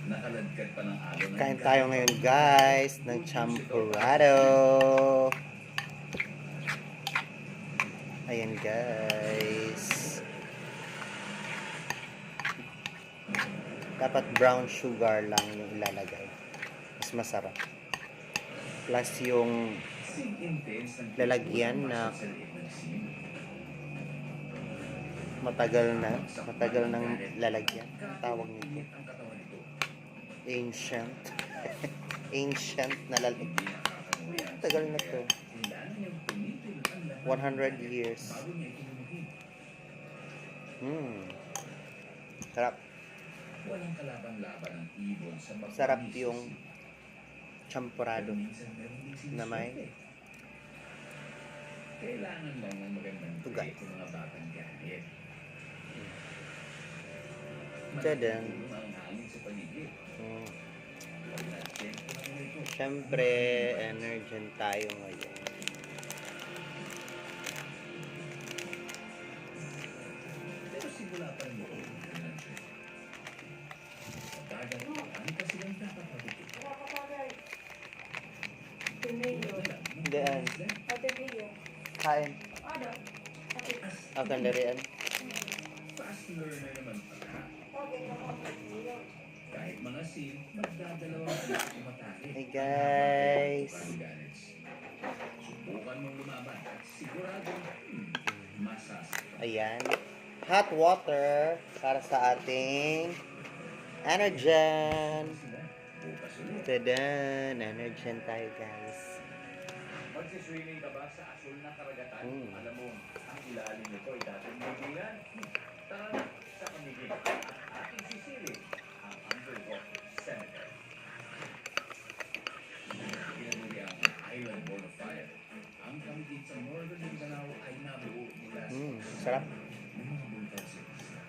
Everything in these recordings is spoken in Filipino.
Nakaladkad pa ng alon. Kain tayo ngayon guys ng champurrado. Ayan guys. Dapat brown sugar lang yung ilalagay. Mas masarap. Plus yung lalagyan na matagal nang lalagyan. Ang tawag nito. Ancient. Ancient na lalagyan. Tagal na to. 100 years. Sarap. Walang kalaban-laban ng ibon sa Sarap yung champurrado na may kailangan lang ng magandang tugat. ng mga batang gamit. Tadang. Ang hangin sa paligid. Siyempre, energy tayo ngayon. Pero simula pa rin mo. Ano pa silang nakapagigit? Daan. Kain. Akan darian. Fast learner naman pala. Kahit mga sim, magdadalawang umatake. Hey guys. Subukan mong lumaban at siguradong masasaktan. Ayan. Hot water para sa ating energen. Tadan. Energen tayo guys. Magsiswimming ka ba sa asul na karagatan? Alam mo, ang ilalim nito ay dating bibigan. Tara na sa pamigil. Ating sisili ang underwater cemetery. Pinanuli ang Island Ball of Fire. Ang kamigit sa Northern Mindanao ay nabuo mula sa Sarap. mga bulkan sa isla.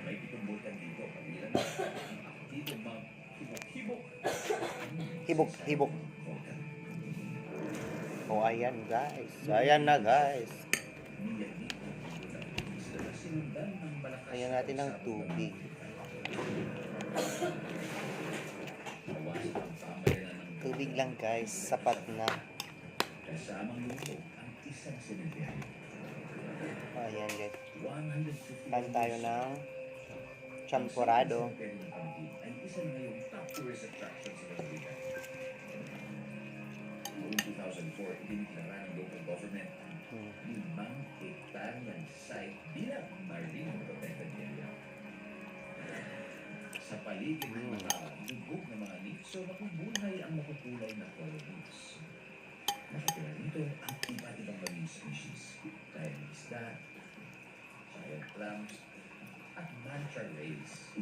May 7 bulkan dito. Pamila na ang aktibong mga hibok-hibok. Hibok-hibok. Oh, ayan guys. Ayan na guys. Ayan natin ang tubig. Tubig lang guys. Sapat na. Oh, ayan guys. Kain tayo ng champurrado. Noong 2004, idiniklara ng local government ang 5 hektaryang site bilang marine protected area. Sa paligid ng mga lubog na mga nitso, nakubuhay ang makukulay na coral reefs. Nakatira rito ang iba't ibang marine species, gaya ng isda, giant clams, at manta rays.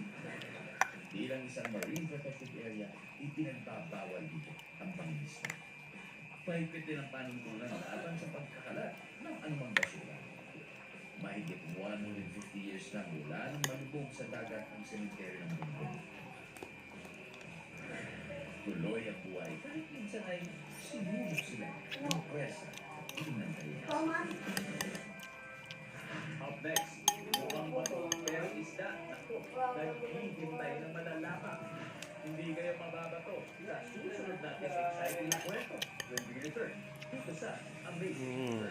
Bilang isang marine protected area, ipinagbabawal dito ang pangingisda. Mahigpit din ang panuntunan laban sa pagkakalat ng anumang basura. Mahigit 150 years na mula nang malubog sa dagat ang cemetery ng mundo. Tuloy ang buhay kahit minsan ay sinulog sila ng presa at inantayan. Up next, mukhang bato pero isda. Ako, naghihintay na malalapa. Hindi kayo mababato sa susunod natin exciting na kwento. When we return, dito sa Amazing.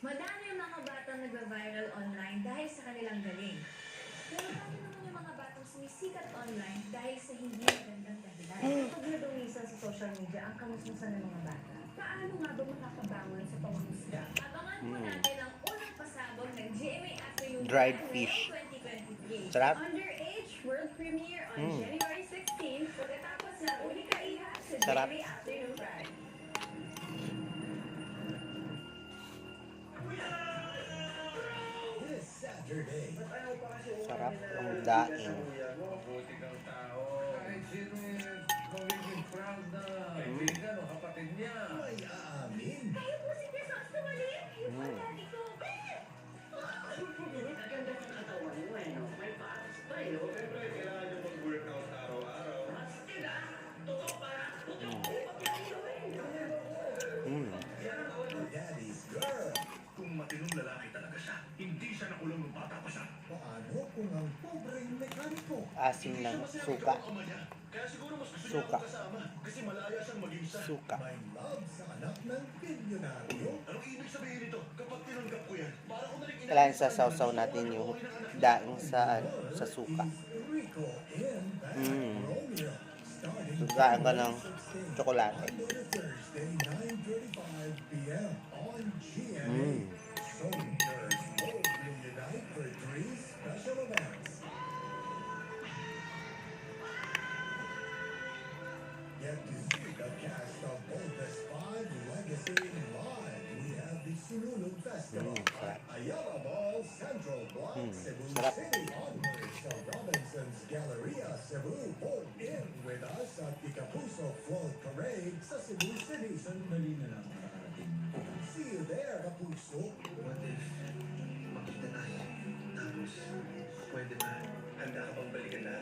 Madami ang mga batang nagva-viral online dahil sa kanilang galing. Pero bakit naman yung mga batang sumisikat online dahil sa hindi magandang dahilan? Kapag nadungisan sa social media ang kamusmusan ng mga bata, paano nga ba makakabangon sa panghuhusga? Abangan po natin ang unang pasabog ng GMA Afternoon Dried Drive fish. ngayong 2023. Sarap. Underage World Premiere on January 16 pagkatapos ng uli kaiha sa Sarap. GMA Afternoon Drive. Sarap ang daing. Buti kang tao. Kahit sino yung magiging proud na kaibigan o kapatid niya. Ay, aamin. Kayo po si Jesus na mali. Yung pagkati ko. Ganda ng katawan mo eh, no? May patas pa eh, no? Siyempre, kailangan nyo mag-workout araw-araw. Totoo para, totoo. Mm. Daddy's girl. Kung matinong lalaki talaga siya, hindi siya nakulong nung bata pa siya. Paano kung ang pobreng mekaniko? Asim ng suka. Ama niya. Kaya siguro mas gusto niya Suka. akong kasama. Kasi malaya siyang maging siya. Suka. May love sa anak ng bilyonaryo? Anong ibig sabihin nito? Kapag tinanggap ko yan, para ko na rin Kailangan sasawsaw natin yung daing sa suka. He's Rico in Bad Mm. Romeo. Starting Sugaan ka ng tsokolate. Monday to Thursday, 9:35 p.m. on GMA. Mm. Soldiers both reunite for 3 special events. Get to see the cast of both the Spy Legacy live. We have the Sunulog Festival Sarap. at Ayala Mall Central Block, Cebu Sarap. City. Onwards to Robinson's Galleria, Cebu. Hold in with us at the Kapuso Float Parade sa Cebu City. Sandali na lang makarating. See you there, Kapuso. What if makita tayo? Tapos, pwede ba? Handa ka bang balikan na?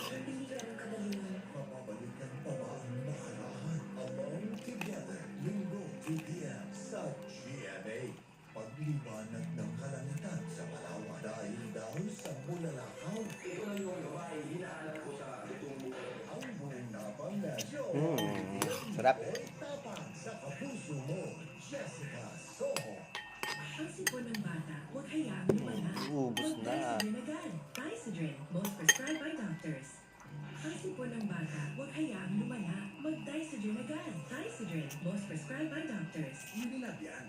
Hindi ka ng kadaliman. Mapabalikan pa ba ang nakaraan? Alone Together, Linggo, 2 p.m. sa GMA. Pagliwanag ng kalangitan sa Palawan dahil daw sa Bulalakaw. Ito lang yung babae hinahanap ko sa itong buhay. Ang buong napang na show. Sarap. Tapang sa Kapuso mo, Jessica Soho. Ang sipon ng bata, huwag hayaang lumala. Ubus na. Mag-Tysadrin agad. Tysadrin, most prescribed by doctors. Ang sipon ng bata, huwag hayaang lumala. Mag-Tysadrin agad. Tysadrin, most prescribed by doctors. Unilab yan.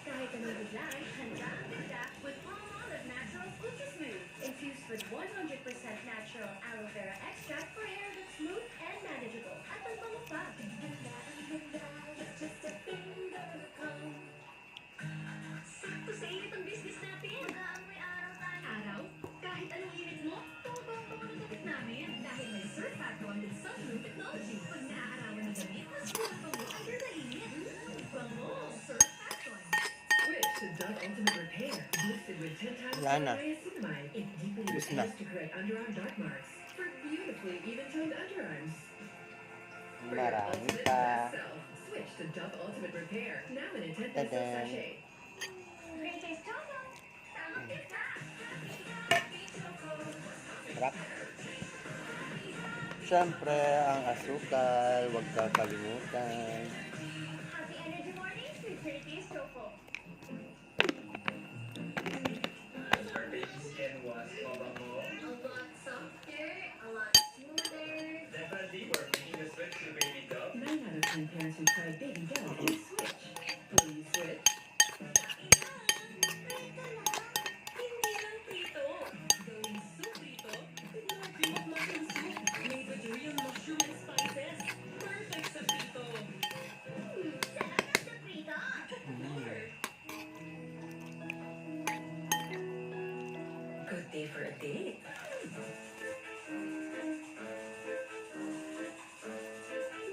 Kahit anong biglaan, handa ang bigla with Palmolive Naturals Ultra Smooth. Infused with 100% natural aloe vera extract for hair that's smooth and manageable. At ang bango pa. Handa ang bigla, just a finger to come. Sakto sa init ang business natin. Mag-aamoy araw tayo. Araw? Kahit anong init mo, tubang mo ang damit namin. Dahil may Surf Factor with Sunroof Technology. Pag naaarawan ng damit, mas puro bango under the init. Bango, Surf Factor. Switch to Dove Ultimate Repair. Boosted with 10 times Wala na. niacinamide. It deeply Ubus na. repairs to correct underarm dark marks. For beautifully even-toned underarms. For your Marami ultimate pa. best self, switch to Dove Ultimate Repair. Now in a 10 peso Tadam. sachet. Greatest Choco. Tamang kita. Sarap. Siyempre, ang asukal. Huwag kakalimutan. Happy Energy Mornings with Greatest Choco. Our baby's skin was mabango. A lot softer, a lot smoother. Definitely, we're making the switch to Baby Dove. 9 out of 10 parents who tried Baby Dove will switch. Will you switch? Hindi lang prito. Going suprito. Tignan cream of mushroom soup. Made with real mushroom and spices. Perfect sa prito. Sarap ng sa prito. Good day for a date.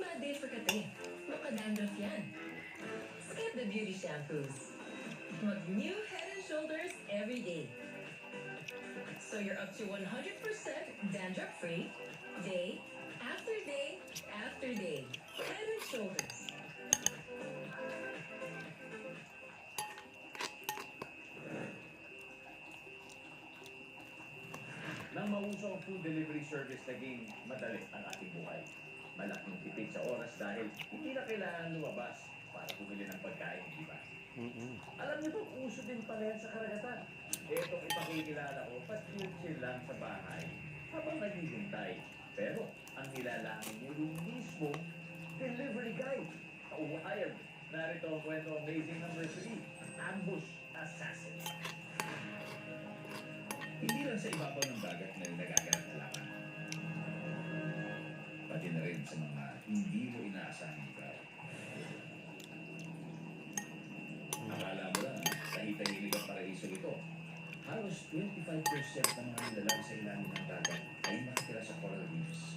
Bad day for kate. Makadandruff yan. Skip the beauty shampoos. Mag-new Head and Shoulders every day. So you're up to 100% dandruff-free, day after day after day. Head and Shoulders. Nang mauso ang food delivery service, naging madali ang ating buhay. Malaking tipid sa oras dahil hindi na kailangan lumabas para bumili ng pagkain, di ba? Alam niyo ba, uso din pala yan sa karagatan. Etong ipakikilala ko, pa-chill lang sa bahay habang naghihintay. Pero ang nilalangin niyo yung mismo delivery guide. Wild! Narito ang kwento amazing number 3, Ambush Assassin. Hindi lang sa ibabaw ng dagat na nagaganap na laman. Pati na rin sa mga hindi mo inaasahang lugar. Akala mo lang, tahitahimik ang paraiso ito. Halos 25% ng mga nilalang sa ilalim ng dagat ay nakatira sa coral reefs.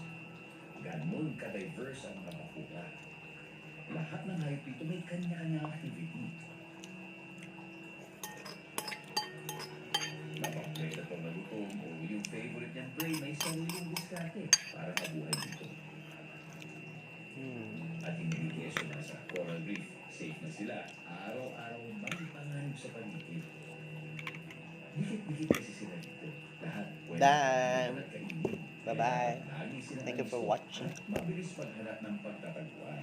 Ganun ka-diverse ang mga bakura. Lahat ng hayop dito may kanya-kanyang activity. Napag-predator na gutom o yung favorite niyang prey may sariling diskarte para mabuhay dito. At hindi keso na sa coral reef, sa Higit kasi sila dito. Lahat pwede Done. kainin. Bye-bye. Kaya lagi silang Thank you for alis. watching. Mabilis maghanap ng pagtatagpuan.